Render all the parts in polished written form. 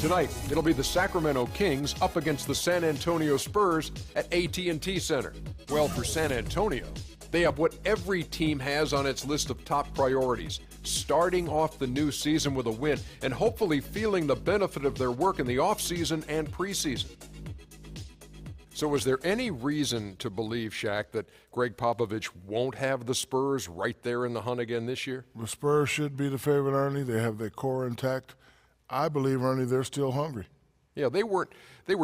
Tonight, it'll be the Sacramento Kings up against the San Antonio Spurs at AT&T Center. Well, for San Antonio, they have what every team has on its list of top priorities, starting off the new season with a win and hopefully feeling the benefit of their work in the offseason and preseason. So is there any reason to believe, Shaq, that Greg Popovich won't have the Spurs right there in the hunt again this year? The Spurs should be the favorite, Ernie. They have their core intact. I believe, Ernie, they're still hungry. Yeah, they were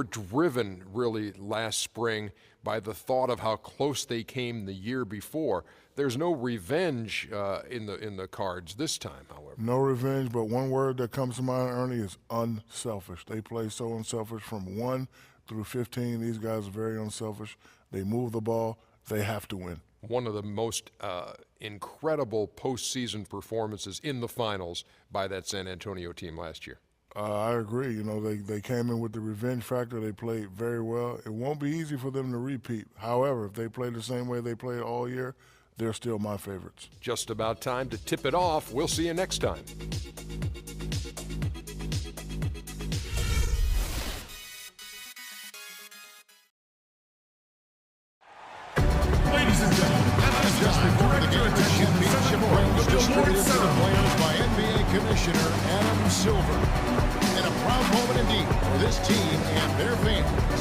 driven really last spring by the thought of how close they came the year before. There's no revenge in the cards this time, however. No revenge, but one word that comes to mind, Ernie, is unselfish. They play so unselfish from 1 through 15. These guys are very unselfish. They move the ball. They have to win. One of the most incredible postseason performances in the finals by that San Antonio team last year. I agree. You know, they came in with the revenge factor. They played very well. It won't be easy for them to repeat. However, if they play the same way they played all year, they're still my favorites. Just about time to tip it off. We'll see you next time. Ladies and gentlemen, just before the game, the championship ring was distributed to the players by NBA Commissioner Adam Silver. And a proud moment indeed for this team and their fans.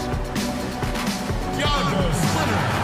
Giannis Leonard.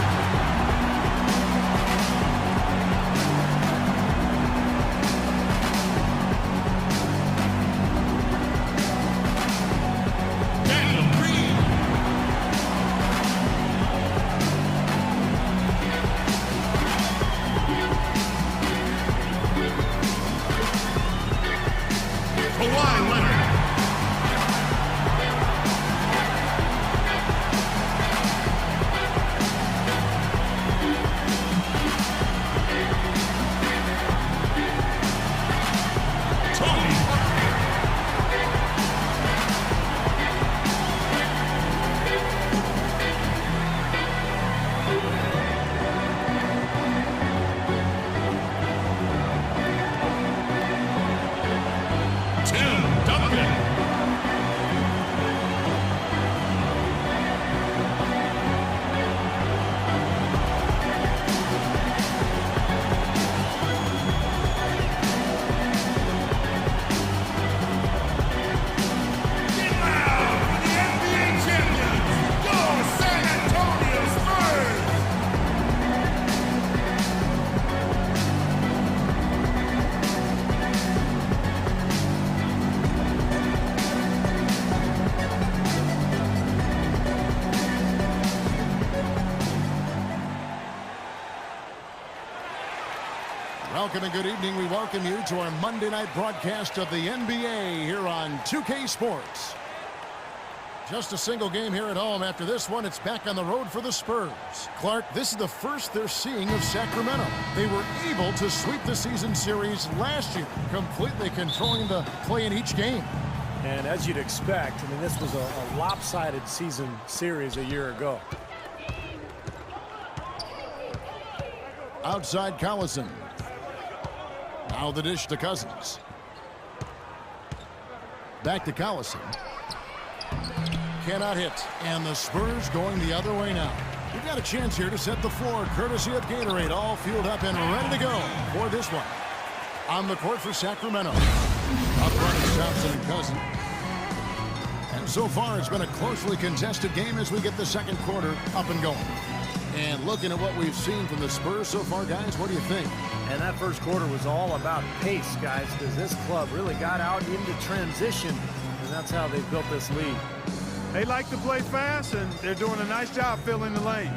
Welcome and good evening. We welcome you to our Monday night broadcast of the NBA here on 2K Sports. Just a single game here at home. After this one, it's back on the road for the Spurs. Clark, this is the first they're seeing of Sacramento. They were able to sweep the season series last year, completely controlling the play in each game. And as you'd expect, I mean, this was a lopsided season series a year ago. Outside Collison. Now the dish to Cousins. Back to Collison. Cannot hit. And the Spurs going the other way now. We've got a chance here to set the floor, courtesy of Gatorade. All fueled up and ready to go for this one. On the court for Sacramento. Up front is Thompson and Cousins. And so far, it's been a closely contested game as we get the second quarter up and going. And looking at what we've seen from the Spurs so far, guys, what do you think? And that first quarter was all about pace, guys, because this club really got out into transition, and that's how they built this lead. They like to play fast, and they're doing a nice job filling the lanes.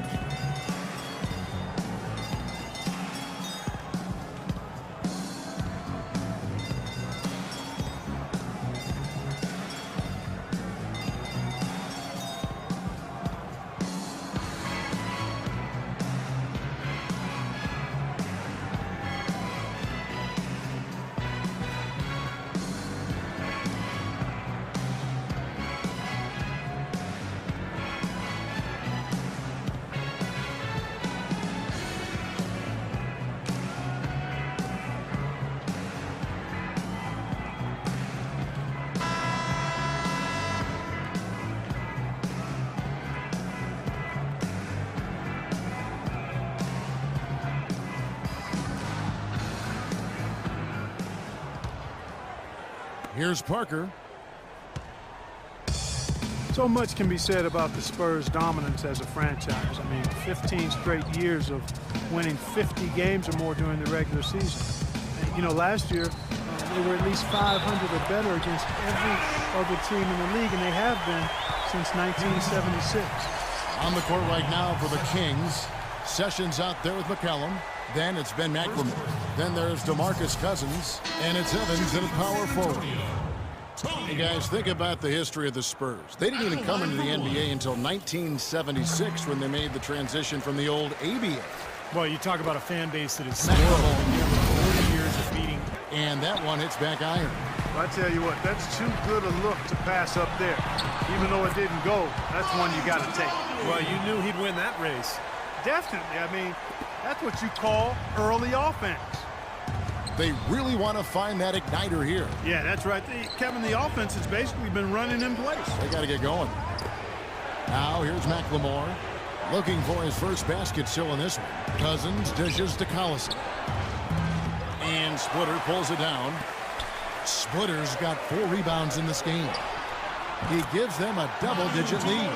Here's Parker. So much can be said about the Spurs' dominance as a franchise. I mean, 15 straight years of winning 50 games or more during the regular season. And, you know, last year, they were at least 500 or better against every other team in the league, and they have been since 1976. On the court right now for the Kings. Sessions out there with McCallum. Then it's Ben McLemore. Then there's DeMarcus Cousins. And it's Evans at power forward. Hey guys, think about the history of the Spurs. They didn't even come into the NBA until 1976 when they made the transition from the old ABA. Well, you talk about a fan base that is spoiled with 40 years of beating. And that one hits back iron. I tell you what, that's too good a look to pass up there. Even though it didn't go, that's one you got to take. Well, you knew he'd win that race. Definitely. I mean, that's what you call early offense. They really want to find that igniter here. Yeah, that's right. Kevin, the offense has basically been running in place. They got to get going. Now here's McLemore. Looking for his first basket still in this one. Cousins dishes to Collison. And Splitter pulls it down. Splitter's got 4 rebounds in this game. He gives them a double-digit lead.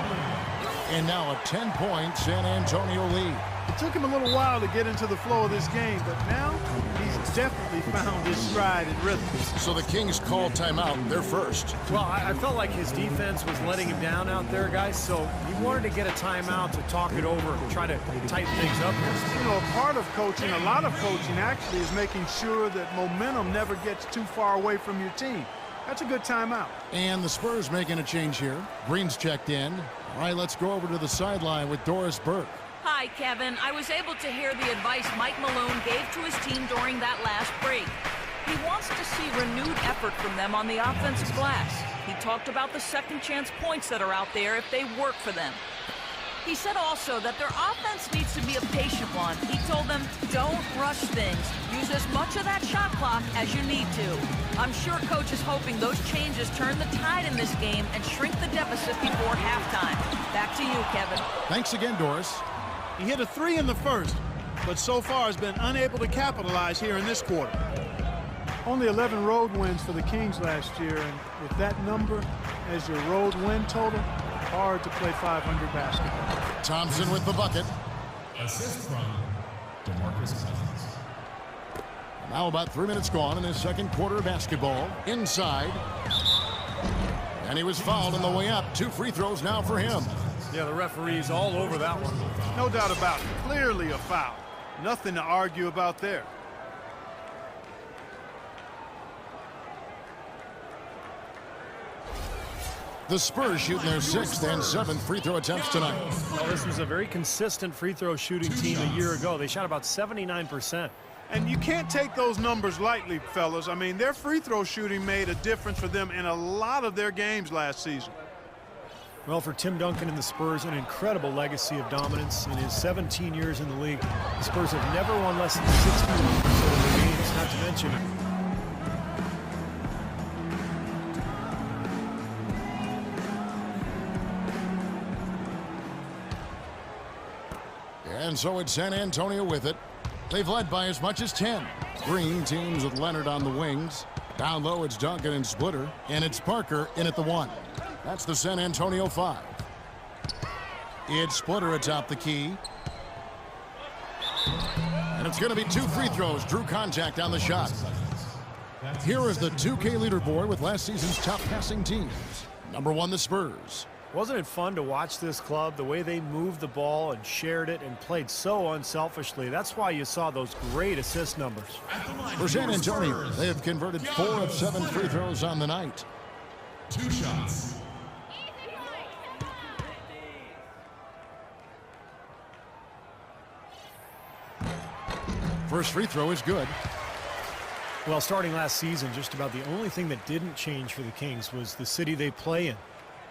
And now a 10-point San Antonio lead. It took him a little while to get into the flow of this game, but now he's definitely found his stride and rhythm. So the Kings called timeout. They're first. Well, I felt like his defense was letting him down out there, guys, so he wanted to get a timeout to talk it over and try to tighten things up here. You know, a part of coaching, a lot of coaching actually, is making sure that momentum never gets too far away from your team. That's a good timeout. And the Spurs making a change here. Green's checked in. All right, let's go over to the sideline with Doris Burke. Hi, Kevin. I was able to hear the advice Mike Malone gave to his team during that last break. He wants to see renewed effort from them on the offensive glass. He talked about the second chance points that are out there if they work for them. He said also that their offense needs to be a patient one. He told them, don't rush things. Use as much of that shot clock as you need to. I'm sure Coach is hoping those changes turn the tide in this game and shrink the deficit before halftime. Back to you, Kevin. Thanks again, Doris. He hit a 3 in the first, but so far has been unable to capitalize here in this quarter. Only 11 road wins for the Kings last year, and with that number as your road win total, hard to play 500 basketball. Thompson with the bucket. Assist from DeMarcus Cousins. Now about 3 minutes gone in his second quarter of basketball. Inside. And he was fouled on the way up. 2 free throws now for him. Yeah, the referee's all over that one. No doubt about it. Clearly a foul. Nothing to argue about there. The Spurs shooting their 6th and 7th free throw attempts tonight. Well, this was a very consistent free throw shooting team a year ago. They shot about 79%. And you can't take those numbers lightly, fellas. I mean, their free throw shooting made a difference for them in a lot of their games last season. Well, for Tim Duncan and the Spurs, an incredible legacy of dominance. In his 17 years in the league, the Spurs have never won less than 61% of their games, not to mention And so it's San Antonio with it. They've led by as much as 10. Green teams with Leonard on the wings. Down low, it's Duncan and Splitter. And it's Parker in at the 1. That's the San Antonio 5. It's Splitter atop the key. And it's going to be 2 free throws. Drew contact on the shot. Here is the 2K leaderboard with last season's top passing teams. Number 1, the Spurs. Wasn't it fun to watch this club, the way they moved the ball and shared it and played so unselfishly? That's why you saw those great assist numbers. For San Antonio, they have converted 4 of 7 free throws on the night. 2 shots. First free throw is good. Well, starting last season, just about the only thing that didn't change for the Kings was the city they play in.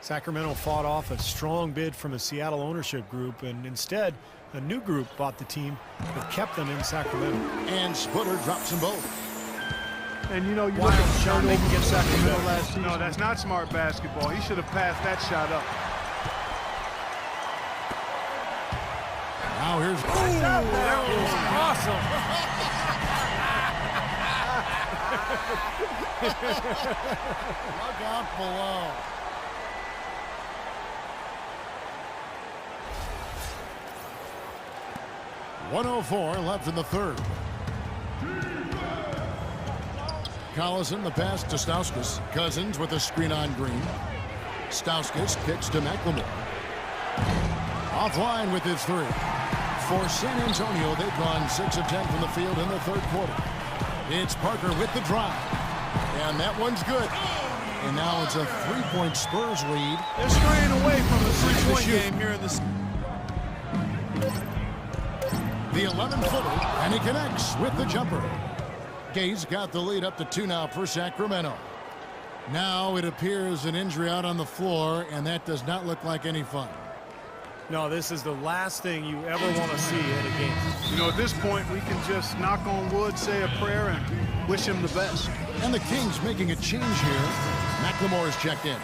Sacramento fought off a strong bid from a Seattle ownership group, and instead, a new group bought the team that kept them in Sacramento. And Splitter drops them both. And you know, you Wow, look at Sean, they can get Sacramento last season. No, that's not smart basketball. He should have passed that shot up. Now here's... That was awesome. Look out below. .104 left in the third. Collison, the pass to Stauskas. Cousins with a screen on Green. Stauskas kicks to McLemore. Offline with his three. For San Antonio, they've gone 6 of 10 from the field in the third quarter. It's Parker with the drive. And that one's good. And now it's a 3-point Spurs lead. They're straying away from the 3-point game here in the... The 11-footer, and he connects with the jumper. Gay's got the lead up to 2 now for Sacramento. Now it appears an injury out on the floor, and that does not look like any fun. No, this is the last thing you ever want to see in a game. You know, at this point, we can just knock on wood, say a prayer, and wish him the best. And the Kings making a change here. McLemore is checked in.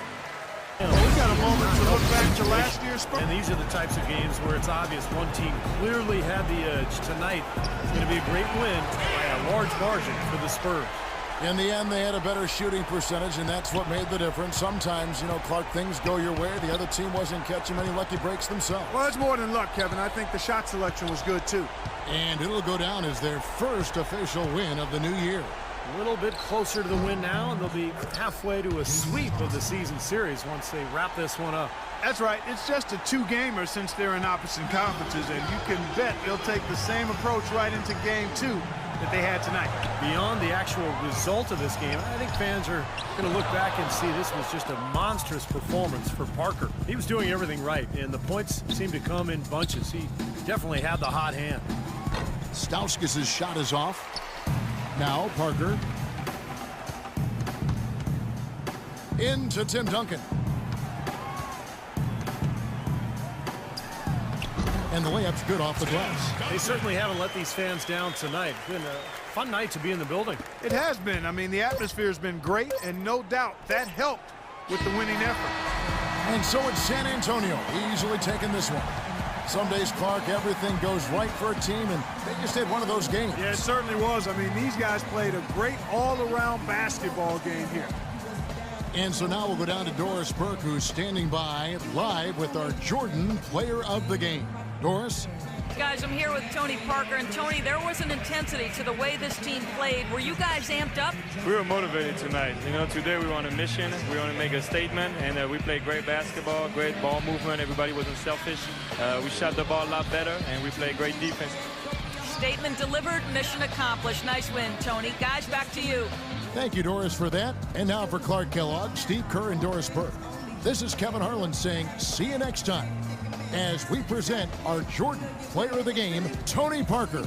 Well, we got a moment to look back to last year's Spurs. And these are the types of games where it's obvious one team clearly had the edge. Tonight is going to be a great win by a large margin for the Spurs. In the end, they had a better shooting percentage, and that's what made the difference. Sometimes, you know, Clark, things go your way. The other team wasn't catching many lucky breaks themselves. Well, it's more than luck, Kevin. I think the shot selection was good, too. And it'll go down as their first official win of the new year. A little bit closer to the win now, and they'll be halfway to a sweep of the season series once they wrap this one up. That's right. It's just a 2-gamer since they're in opposite conferences, and you can bet they'll take the same approach right into game 2 that they had tonight. Beyond the actual result of this game, I think fans are going to look back and see this was just a monstrous performance for Parker. He was doing everything right, and the points seemed to come in bunches. He definitely had the hot hand. Stauskas' shot is off. Now Parker. Into Tim Duncan. And the layup's good off the glass. They certainly haven't let these fans down tonight. It's been a fun night to be in the building. It has been. I mean, the atmosphere has been great, and no doubt that helped with the winning effort. And so it's San Antonio easily taking this one. Some days, Clark, everything goes right for a team, and they just had one of those games. Yeah, it certainly was. I mean, these guys played a great all-around basketball game here. And so now we'll go down to Doris Burke, who's standing by live with our Jordan Player of the Game. Doris? Guys, I'm here with Tony Parker. And Tony, there was an intensity to the way this team played. Were you guys amped up? We were motivated tonight. You know, today we were on a mission. We want to make a statement, and we played great basketball, great ball movement. Everybody wasn't selfish. We shot the ball a lot better, and we played great defense. Statement delivered, mission accomplished. Nice win, Tony. Guys, back to you. Thank you, Doris, for that. And now for Clark Kellogg, Steve Kerr, and Doris Burke. This is Kevin Harlan saying see you next time as we present our Jordan Player of the Game, Tony Parker.